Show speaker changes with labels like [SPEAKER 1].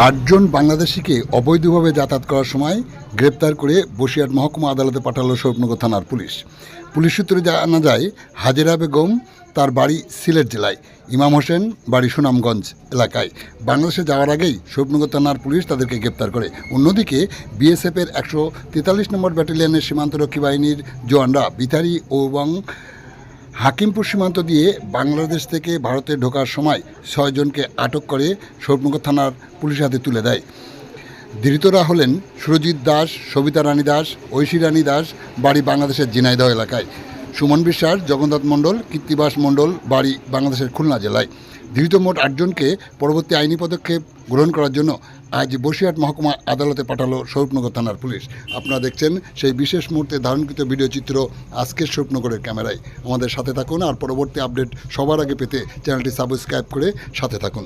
[SPEAKER 1] আটজন বাংলাদেশিকে অবৈধভাবে যাতায়াত করার সময় গ্রেপ্তার করে বসিরহাট মহকুমা আদালতে পাঠালো শরীফনগর থানার পুলিশ। পুলিশ সূত্রে জানা যায়, হাজেরা বেগম তার বাড়ি সিলেট জেলায়, ইমাম হোসেন বাড়ি সুনামগঞ্জ এলাকায়। বাংলাদেশে যাওয়ার আগেই শরীফনগর থানার পুলিশ তাদেরকে গ্রেপ্তার করে। অন্যদিকে বিএসএফের 143 নম্বর ব্যাটালিয়নের সীমান্তরক্ষী বাহিনীর জওয়ানরা বিথারি এবং হাকিমপুর সীমান্ত দিয়ে বাংলাদেশ থেকে ভারতে ঢোকার সময় 6 জনকে আটক করে শরীফনগর থানার পুলিশের হাতে তুলে দেয়। ধৃতরা হলেন সুরজিৎ দাস, সবিতা রানী দাস, ঐশী রানী দাস, বাড়ি বাংলাদেশের ঝিনাইদহ এলাকায়, সুমন বিশ্বাস, জগন্নাথ মণ্ডল, কীর্তিবাস মণ্ডল, বাড়ি বাংলাদেশের খুলনা জেলায়। ধৃত মোট 8 জনকে পরবর্তী আইনি পদক্ষেপ গ্রহণ করার জন্য আজ বসিরহাট মহকুমা আদালতে পাঠালো শরীফনগর থানার পুলিশ। আপনারা দেখছেন সেই বিশেষ মুহূর্তে ধারণকৃত ভিডিও চিত্র আজকের শরীফনগরের ক্যামেরায়। আমাদের সাথে থাকুন আর পরবর্তী আপডেট সবার আগে পেতে চ্যানেলটি সাবস্ক্রাইব করে সাথে থাকুন।